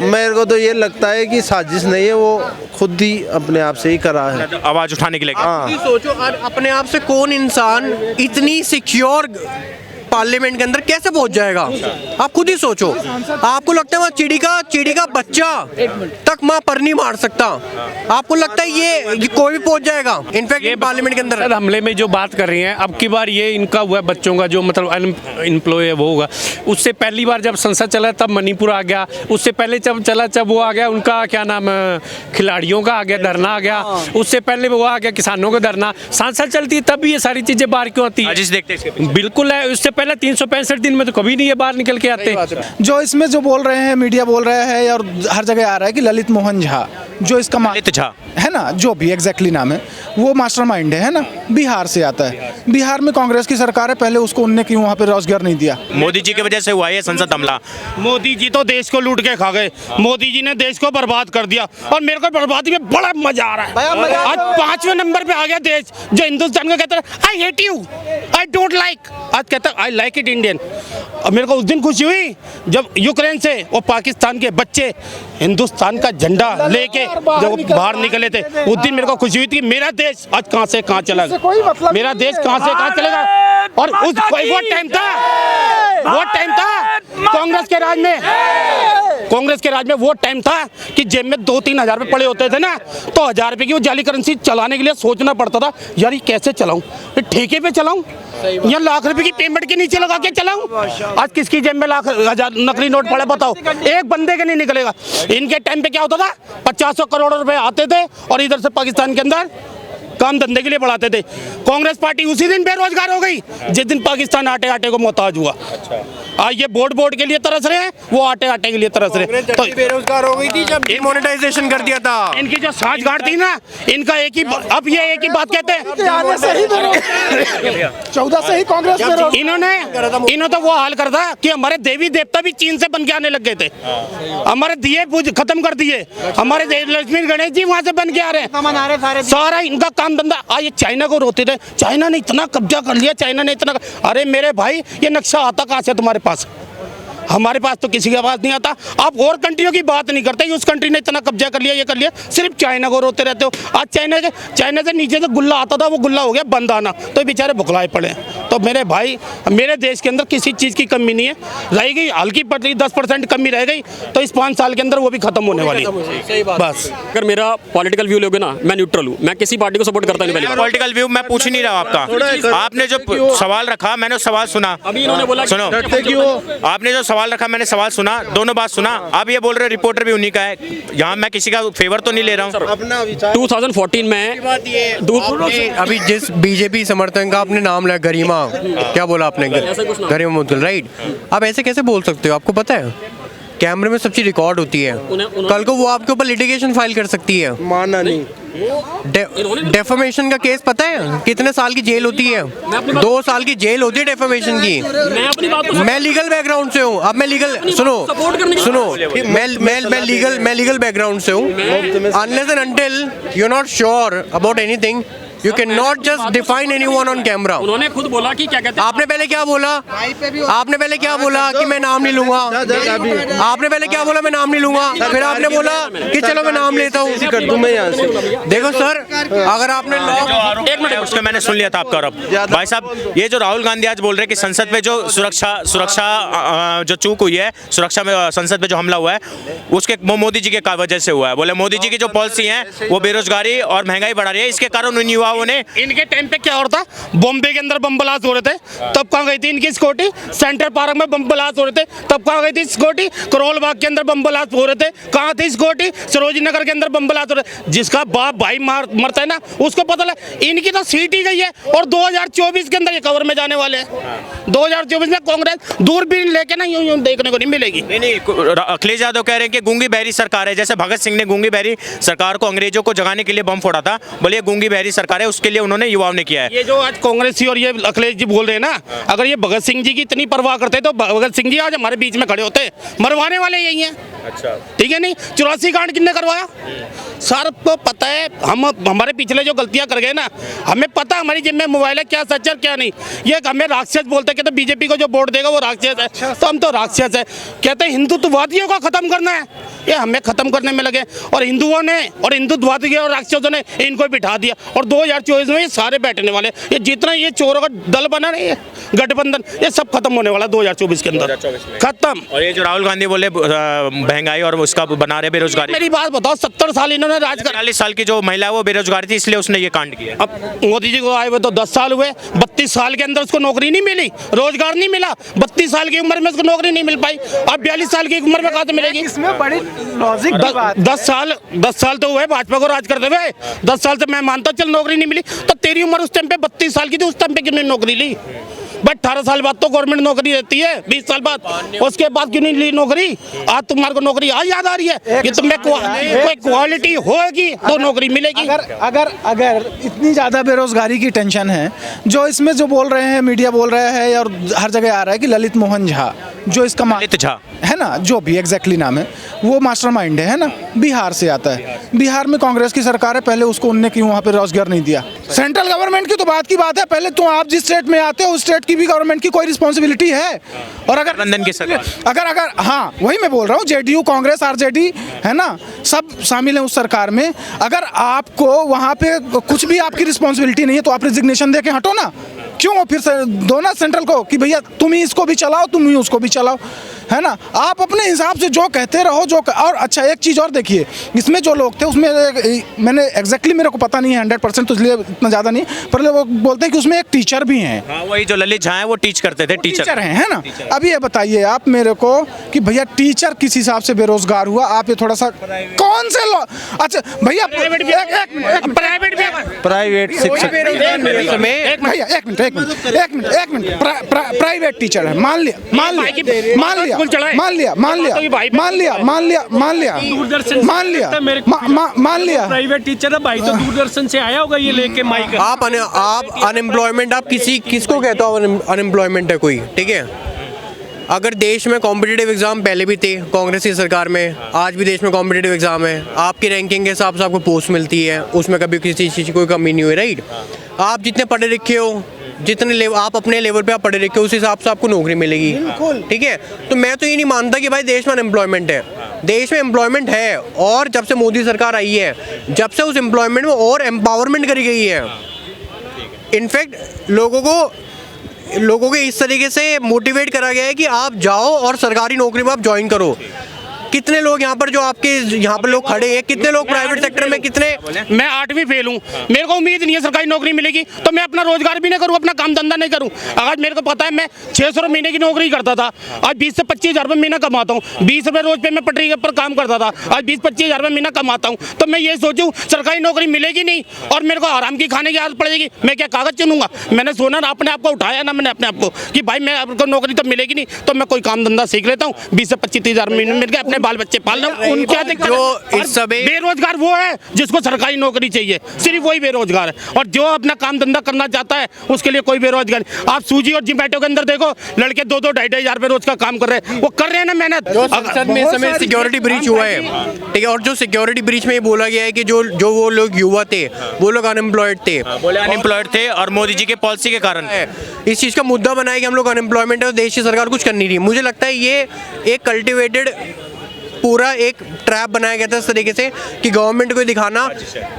मेरे को तो ये लगता है कि साजिश नहीं है, वो खुद ही अपने आप से ही करा है, आवाज उठाने के लिए। हाँ। सोचो अपने आप से कौन इंसान इतनी सिक्योर पार्लियामेंट के अंदर कैसे पहुंच जाएगा? आप खुद ही सोचो। आपको लगता है वहाँ चिड़ी का बच्चा तक माँ पर नहीं मार सकता? आपको लगता है ये कोई भी पहुंच जाएगा? इनफैक्ट पार्लियामेंट के अंदर हमले में जो बात कर रही हैं, अब की बार ये इनका हुआ बच्चों का जो मतलब अनएम्प्लॉय है वो होगा। उससे पहली बार जब संसद चला तब मणिपुर आ गया, उससे पहले जब वो आ गया उनका क्या नाम खिलाड़ियों का आ गया, धरना आ गया, उससे पहले वो आ गया किसानों का धरना। संसद चलती है तब भी ये सारी चीजें बाहर क्यों आती है? देखते हैं बिल्कुल है, उससे पहले 365 दिन में तो कभी नहीं ये बाहर निकल के आते। जो इसमें जो बोल रहे हैं, मीडिया बोल रहा है और हर जगह आ रहा है कि ललित मोहन झा जो इसका ललित झा है ना, जो भी एग्जैक्टली नाम है, वो मास्टरमाइंड है ना, बिहार से आता है। बिहार में कांग्रेस की सरकार है, पहले उसको उनने क्यों वहाँ पे रोजगार नहीं दिया? मोदी जी की वजह से हुआ है संसद हमला। मोदी जी तो देश को लूट के खा गए, मोदी जी ने देश को बर्बाद कर दिया और मेरे को बर्बादी में बड़ा मजा आ रहा है। आज 5वें नंबर पे आ गया देश जो हिंदुस्तान को कहता है I hate you, I don't like, आज कहता है आई लाइक इट इंडियन। और मेरे को उस दिन खुशी हुई जब यूक्रेन से और पाकिस्तान के बच्चे हिंदुस्तान का झंडा लेके जब बाहर निकले थे, उस दिन मेरे को खुशी हुई थी मेरा देश आज कहां से कहां चला गया, मेरा देश कहां से कहां चलेगा। और उस वो टाइम था कांग्रेस के राज में वो टाइम था कि जेब में 2-3 हजार रुपए पड़े होते थे ना, तो 1000 रुपए की वो जाली करेंसी चलाने के लिए सोचना पड़ता था, यार ये कैसे चलाऊं, ठेके पे चलाऊं या लाख रुपए की पेमेंट के नीचे लगा के चलाऊं। आज किसकी जेब में लाख हजार नकली नोट पड़े बताओ? एक बंदे के नहीं निकलेगा। इनके टाइम पे क्या होता था, 50 करोड़ रुपए आते थे और इधर से पाकिस्तान के अंदर काम धंधे के लिए बढ़ाते थे। कांग्रेस पार्टी उसी दिन बेरोजगार हो गई जिस दिन पाकिस्तान आटे को मोहताज हुआ। आज ये वोट के लिए तरस रहे हैं, वो आटे के लिए तरस रहे हैं। तो बेरोजगार हो गई थी जब डिमोनेटाइजेशन कर दिया था। इनकी जो साठगांठ थी ना, इनका एक ही बात कहते हैं, 14 से ही कांग्रेस इन्होंने तो वो हाल कर था कि हमारे देवी देवता भी चीन से बन के आने लग गए थे, हमारे दिए खत्म कर दिए, हमारे लक्ष्मी गणेश जी वहां से बन के आ रहे हैं। सारा इनका काम धंधा। आज ये चाइना को रोते थे, चाइना ने इतना कब्जा कर लिया, चाइना ने इतना, अरे मेरे भाई ये नक्शा आता कहाँ से तुम्हारे पास? हमारे पास तो किसी का आवाज नहीं आता। आप और कंट्रियों की बात नहीं करते, उस कंट्री ने इतना कब्जा कर लिया, ये कर लिया, सिर्फ चाइना को रोते रहते हो। आज चाइना से नीचे से गुल्ला आता था, वो गुल्ला हो गया बंद आना, तो बेचारे भुखलाए पड़े। तो मेरे भाई, मेरे देश के अंदर किसी चीज़ की कमी नहीं है, रह गई हल्की पतली 10% कमी रह गई, तो इस 5 साल के अंदर वो भी खत्म होने वाली है बस। अगर मेरा पॉलिटिकल व्यू लोगे ना, मैं न्यूट्रल हूँ, मैं किसी पार्टी को सपोर्ट करता नहीं। पहले पॉलिटिकल व्यू मैं पूछ ही नहीं रहा आपका, आपने जो सवाल रखा मैंने सवाल सुना, अभी इन्होंने बोला सुनो, आपने जो सवाल रखा मैंने सवाल सुना, दोनों बात सुना। अब ये बोल रहे रिपोर्टर भी उन्हीं का है, यहाँ मैं किसी का फेवर तो नहीं ले रहा हूँ। 2014 में अभी जिस बीजेपी समर्थन का आपने नाम लिया, गरिमा, क्या बोला आपने? गरिमा मुद्गल, राइट? आप ऐसे कैसे बोल सकते हो? आपको पता है कैमरे में सब चीज रिकॉर्ड होती है, कल को वो आपके ऊपर लिटिगेशन फाइल कर सकती है। माना नहीं। डेफमेशन का केस पता है कितने साल की जेल होती है? 2 साल की जेल होती है डेफमेशन की। मैं लीगल बैकग्राउंड से हूँ। अब मैं लीगल सुनो मैं लीगल बैकग्राउंड से हूँ। Unless and until you are not sure about anything, You cannot just define anyone on camera. उन्होंने खुद बोला कि क्या कहते हैं, आपने पहले क्या बोला? आपने पहले क्या बोला कि मैं नाम नहीं लूंगा? आपने पहले क्या बोला? मैं नाम नहीं लूंगा। फिर आपने बोला कि चलो मैं नाम लेता हूँ। देखो सर, अगर आपने एक मिनट, उसका मैंने सुन लिया था आपका आरोप। भाई साहब, ये जो राहुल गांधी आज बोल रहे हैं कि संसद पे जो सुरक्षा जो चूक हुई है, सुरक्षा में संसद पे जो हमला हुआ है, उसके मोदी जी के वजह से हुआ है। बोले मोदी जी की जो पॉलिसी है वो बेरोजगारी और महंगाई बढ़ा रही है, इसके कारण उन युवाओं ने। इनके टाइम पे क्या होता, बॉम्बे के अंदर बम ब्लास्ट हो रहे थे, तब कहाँ गई थी इनकी सिक्योरिटी? सेंट्रल पार्क में बम ब्लास्ट हो रहे थे, तब कहाँ गई थी सिक्योरिटी? करोल बाग के अंदर बम ब्लास्ट हो रहे थे, कहाँ थी सिक्योरिटी? सरोजिनी नगर के अंदर बम ब्लास्ट हो रहे। जिसका बाप भाई मरता है ना, उसको पता लगा। इनकी तो सीट ही गई है और 2024 के अंदर ये कवर में जाने वाले हैं। 2024 में कांग्रेस दूरबीन लेके ना यूं देखने को नहीं मिलेगी। नहीं, अखिलेश यादव कह रहे हैं कि गूंगी बहरी सरकार है, जैसे भगत सिंह ने गूंगी बहरी सरकार को अंग्रेजों को जगाने के लिए बम फोड़ा था। बोले गूंगी बहरी सरकार है, उसके लिए उन्होंने युवाओं ने किया है। ये जो आज कांग्रेसी और ये अखिलेश जी बोल रहे हैं ना, अगर ये भगत सिंह जी की इतनी परवाह करते तो भगत सिंह जी आज हमारे बीच में खड़े होते। मरवाने वाले यही हैं। अच्छा, ठीक है। नहीं, 84 कांड किसने करवाया? सबको पता है, हम हमारे पिछले जो गलतियां कर गए ना, हमें पता हमारी जिम्मे मोबाइल है, क्या सच है क्या नहीं। ये हमें राक्षस बोलते, कहते बीजेपी को जो वोट देगा वो राक्षस है, तो हम तो राक्षस है। कहते हिंदुत्ववादियों को खत्म करना है, ये हमें खत्म करने में लगे, और हिंदुओं ने और हिंदुत्ववादी और राक्षसों ने इनको बिठा दिया। और 2024 में ये सारे बैठने वाले, ये जितना ये चोरों का दल बना नहीं है गठबंधन, ये सब खत्म होने वाला 2024 के अंदर, खत्म। और ये जो राहुल गांधी बोले महंगाई और उसका बना रहे बेरोजगारी, मेरी बात बताओ, 70 साल इन्होंने राज कर, 40 साल की जो महिला है वो बेरोजगार थी, इसलिए उसने ये कांड किया। अब मोदी जी को आए हुए तो 10 साल हुए, 32 साल के अंदर उसको नौकरी नहीं मिली, रोजगार नहीं मिला, 32 साल की उम्र में उसको नौकरी नहीं मिल पाई। अब 42 साल की उम्र में कहाँ से मिलेगी? इसमें बड़ी लॉजिक की बात है। 10 साल तो हुए भाजपा को राज करते हुए, 10 साल से मैं मानता चल नौकरी नहीं मिली, तो तेरी उम्र उस टाइम पे 32 साल की थी, उस टाइम पे क्यों नहीं नौकरी ली? बट 18 साल बाद तो गवर्नमेंट नौकरी देती है, 20 साल बाद, उसके बाद क्यों नहीं ली नौकरी? आज तुम्हारे को नौकरी आज याद आ रही है कि तुम्हें कोई क्वालिटी होगी तो नौकरी मिलेगी। अगर इतनी ज़्यादा बेरोजगारी की टेंशन है, जो इसमें जो बोल रहे हैं, मीडिया बोल रहा है और हर जगह आ रहा है कि ललित मोहन झा, जो इसका ललित झा है ना, जो भी एग्जैक्टली नाम है, वो मास्टरमाइंड है ना, बिहार से आता है। बिहार में कांग्रेस की सरकार है, पहले उसको उनने क्यों वहाँ पे रोजगार नहीं दिया? सेंट्रल गवर्नमेंट की तो बात की बात है, पहले तो आप जिस स्टेट में आते हो उस स्टेट की भी गवर्नमेंट की कोई रिस्पॉन्सिबिलिटी है। और अगर गठबंधन की सरकार, अगर हाँ, वही मैं बोल रहा हूँ, जेडीयू, कांग्रेस, आरजेडी है ना, सब शामिल हैं उस सरकार में। अगर आपको वहाँ पे कुछ भी आपकी रिस्पॉन्सिबिलिटी नहीं है तो आप रिजिग्नेशन दे के हटो ना, क्यों फिर से दो ना सेंट्रल को कि भैया तुम ही इसको भी चलाओ, तुम ही उसको भी चलाओ, है ना। आप अपने हिसाब से जो कहते रहो, जो और अच्छा एक चीज़ और देखिए, इसमें जो लोग थे उसमें मैंने एग्जैक्टली मेरे को पता नहीं है 100%, तो इसलिए इतना ज़्यादा नहीं, पर वो बोलते हैं कि उसमें एक टीचर भी हैं। हाँ, वही जो ललित झा है वो टीच करते थे, टीचर हैं, है ना। अब ये बताइए आप मेरे को कि भैया टीचर किस हिसाब से बेरोजगार हुआ? आप ये थोड़ा सा कौन से अच्छा भैया प्राइवेट शिक्षक एक मिनट प्राइवेट टीचर है, मान लिया प्राइवेट टीचर है भाई, तो दूरदर्शन से आया होगा ये लेके माइक। आप अनएम्प्लॉयमेंट, आप किसको कहते हो अनएम्प्लॉयमेंट है कोई? ठीक है, अगर देश में कॉम्पिटिटिव एग्जाम पहले भी थे कांग्रेस की सरकार में, आज भी देश में कॉम्पिटिटिव एग्जाम है, आपकी रैंकिंग के हिसाब से आपको पोस्ट मिलती है, उसमें कभी किसी चीज़ की कोई कमी नहीं हुई, राइट। आप जितने पढ़े लिखे हो, जितने आप अपने लेवल पे आप पढ़े लिखे हो, उस हिसाब से आपको नौकरी मिलेगी, ठीक है। तो मैं तो ये नहीं मानता कि भाई देश में अनएम्प्लॉयमेंट है, देश में एम्प्लॉयमेंट है, और जब से मोदी सरकार आई है, जब से उस एम्प्लॉयमेंट में और एम्पावरमेंट करी गई है। इनफैक्ट लोगों को इस तरीके से मोटिवेट करा गया है कि आप जाओ और सरकारी नौकरी में आप ज्वाइन करो। कितने लोग यहाँ पर जो आपके यहाँ पर लोग खड़े हैं, कितने लोग प्राइवेट सेक्टर में, कितने, मैं 8वीं फेल हूँ, मेरे को उम्मीद नहीं है सरकारी नौकरी मिलेगी, तो मैं अपना रोजगार भी नहीं करूँ, अपना काम धंधा नहीं करूँ। अगर मेरे को पता है मैं 600 रुपये महीने की नौकरी करता था, आज 20 से 25 हज़ार रुपये महीना कमाता हूँ, 20 रुपये रोज पे मैं पटरी के ऊपर काम करता था, आज 20-25 हज़ार रुपये महीना कमाता हूँ, तो मैं ये सोचूँ सरकारी नौकरी मिलेगी नहीं और मेरे को आराम की खाने की आदत पड़ेगी, मैं क्या कागज चुनूंगा? मैंने सोना ना अपने आप को उठाया ना मैंने अपने आप को कि भाई मैं आपको नौकरी तो मिलेगी नहीं, तो मैं कोई काम धंधा सीख लेता हूँ, 20 से 25-30 हज़ार महीने मिल गए, अपने बाल बच्चे पाल रहा हूँ। उनका जो इस समय बेरोजगार वो है जिसको सरकारी नौकरी चाहिए, सिर्फ वही बेरोजगार है, और जो अपना काम धंधा करना चाहता है उसके लिए कोई बेरोजगार। आप सूजी और जोमेटो के अंदर देखो, लड़के 2-2-2.5 हज़ार रुपये रोज का काम कर रहे हैं, वो कर रहे हैं ना मेहनत। संसद में इस समय सिक्योरिटी ब्रीच हुआ है, ठीक है, और जो सिक्योरिटी ब्रीच में ये बोला गया है कि जो वो लोग युवा थे वो लोग अनएम्प्लॉयड थे, बोले अनएम्प्लॉयड थे और मोदी जी के पॉलिसी के कारण इस चीज़ का मुद्दा बनाया कि हम लोग अनएम्प्लॉयमेंट है और देश की सरकार कुछ कर नहीं रही। मुझे लगता है ये एक कल्टिवेटेड पूरा एक ट्रैप बनाया गया था इस तरीके से कि गवर्नमेंट को दिखाना,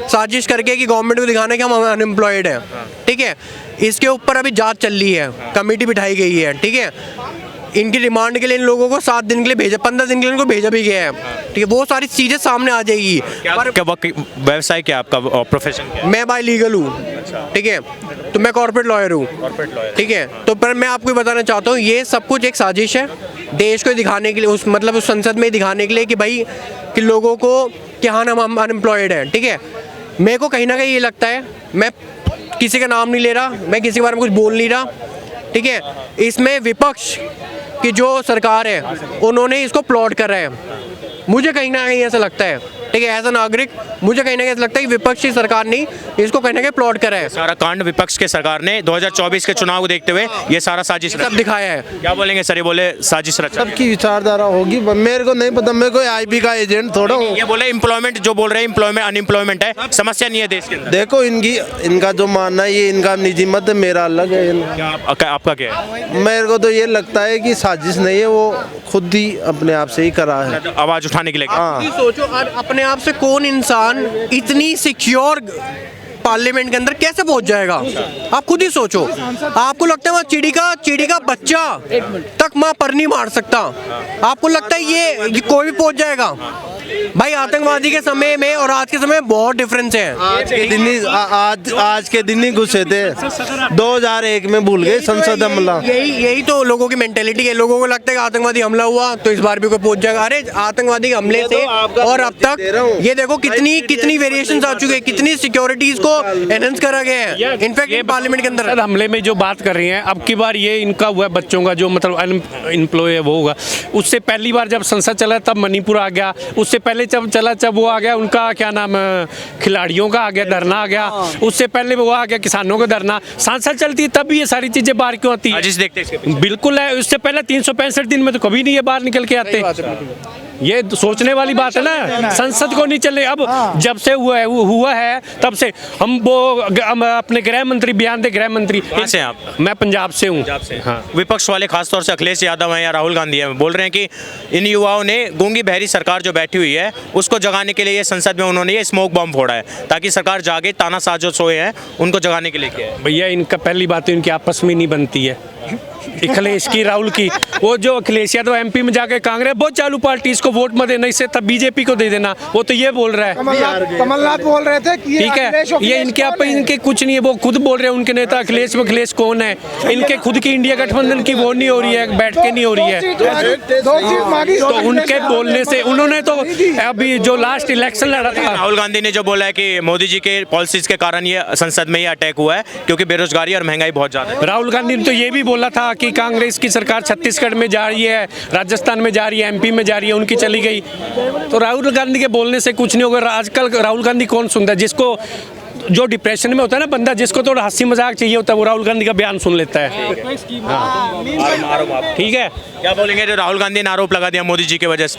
साजिश करके कि गवर्नमेंट को दिखाना कि हम अनएम्प्लॉयड हैं, ठीक है। इसके ऊपर अभी जांच चल रही है, कमेटी बिठाई गई है, ठीक है। इनकी रिमांड के लिए इन लोगों को 7 दिन के लिए भेजा, 15 दिन के लिए इनको भेजा भी गया है, ठीक है। बहुत सारी चीज़ें सामने आ जाएगी। व्यवसाय क्या आपका, प्रोफेशन क्या? मैं भाई लीगल हूँ, ठीक है, तो मैं कॉर्पोरेट लॉयर हूँ, ठीक है। तो पर मैं आपको बताना चाहता हूँ ये सब कुछ एक साजिश है देश को दिखाने के लिए, उस संसद में दिखाने के लिए कि भाई कि लोगों को कि हाँ हम अनएम्प्लॉयड हैं, ठीक है। मेरे को कहीं ना कहीं ये लगता है, मैं किसी का नाम नहीं ले रहा, मैं किसी के बारे में कुछ बोल नहीं रहा, ठीक है। इसमें विपक्ष की जो सरकार है उन्होंने इसको प्लॉट कर रहा है, मुझे कहीं ना कहीं ऐसा लगता है। ठीक है, एज अ नागरिक मुझे कहीं ना कहीं लगता है कि विपक्षी सरकार ने इसको कहीं ना कहीं प्लॉट करा है, सारा कांड विपक्ष के सरकार ने 2024 के चुनाव को देखते हुए ये सारा साजिश सब दिखाया है। क्या बोलेंगे सर? ये बोले साजिश रचा। सबकी विचारधारा होगी, मेरे को नहीं पता, मैं कोई आईबी का एजेंट थोड़ा हूँ। ये बोले एम्प्लॉयमेंट जो बोल रहे हैं, एम्प्लॉयमेंट अनएम्प्लॉयमेंट है, समस्या नहीं है देश के अंदर। देखो इनका जो मानना है, ये इनका निजी मत है, मेरा अलग है। आपका क्या है? मेरे को तो ये लगता है कि साजिश नहीं है, वो खुद ही अपने आप से ही करा है। आवाज उठाने के लिए। हाँ, सोचो अपने आप से कौन इंसान इतनी सिक्योर पार्लियामेंट के अंदर कैसे पहुंच जाएगा? आप खुद ही सोचो। आपको लगता है वहाँ चिड़ी का बच्चा तक माँ पर नहीं मार सकता? आपको लगता है ये कोई भी पहुंच जाएगा? भाई आतंकवादी के समय में और आज के समय में बहुत डिफरेंस है। आज के दिन ही घुसे थे, 2001 में भूल गए संसद हमला। यही तो लोगों की मेंटेलिटी है। लोगों को लगता है कि आतंकवादी हमला हुआ तो इस बार भी कोई पहुंच जाएगा। अरे आतंकवादी हमले से और अब तक ये देखो कितनी वेरिएशंस आ चुके हैं, कितनी सिक्योरिटीज को एनहांस करा गया है। इनफैक्ट ये पार्लियामेंट के अंदर हमले में जो बात कर रही हैं, अब की बार ये इनका हुआ बच्चों का जो मतलब अनएम्प्लॉय है वो होगा। उससे पहली बार जब संसद चला तब मणिपुर आ गया, उससे पहले जब वो आ गया उनका क्या नाम खिलाड़ियों का आ गया, धरना आ गया, उससे पहले वो आ गया किसानों का धरना। सांसद चलती है तब ये सारी चीजें बाहर क्यों आती है? देखते बिल्कुल है, उससे पहले 365 दिन में तो कभी नहीं ये बाहर निकल के आते। ये सोचने वाली बात है ना, संसद को नहीं चले। अब जब से हुआ है तब से हम अपने गृह मंत्री बयान दे, गृह मंत्री कहाँ से हैं आप? मैं पंजाब से हूँ। हाँ। विपक्ष वाले खासतौर से अखिलेश यादव हैं या राहुल गांधी हैं, बोल रहे हैं कि इन युवाओं ने गूंगी बहरी सरकार जो बैठी हुई है उसको जगाने के लिए ये संसद में उन्होंने ये स्मोक बॉम्ब फोड़ा है ताकि सरकार जागे, तानाशाह जो सोए हैं उनको जगाने के लिए किया है। भैया इनका पहली बात तो इनकी आपस में नहीं बनती है, अखिलेश की राहुल की। वो जो अखिलेश यादव एमपी में जाके कांग्रेस बहुत चालू पार्टी, इसको वोट मत देना, इससे तब बीजेपी को दे देना, वो तो ये बोल रहा है। कमलनाथ बोल रहे थे कि ठीक है, ये इनके आप इनके कुछ नहीं है, वो खुद बोल रहे हैं उनके नेता अखिलेश कौन है, इनके खुद की इंडिया गठबंधन की वो नहीं हो रही है, बैठ के नहीं हो रही है। तो उनके बोलने से उन्होंने तो अभी जो लास्ट इलेक्शन लड़ा था, राहुल गांधी ने जो बोला है कि मोदी जी के पॉलिसीज के कारण ये संसद में ये अटैक हुआ है क्योंकि बेरोजगारी और महंगाई बहुत ज्यादा है। राहुल गांधी ने तो ये भी बोला था कि कांग्रेस की सरकार छत्तीसगढ़ में जा रही है, राजस्थान में जा रही है, एमपी में जा रही है, उनकी चली गई। तो राहुल गांधी के बोलने से कुछ नहीं होगा। आजकल राहुल गांधी कौन सुनता है? जिसको जो डिप्रेशन में होता है ना बंदा, जिसको थोड़ा हंसी मजाक चाहिए होता है, वो राहुल गांधी का बयान सुन लेता है। ठीक है, क्या बोलेंगे जो राहुल गांधी ने आरोप लगा दिया मोदी जी की वजह से?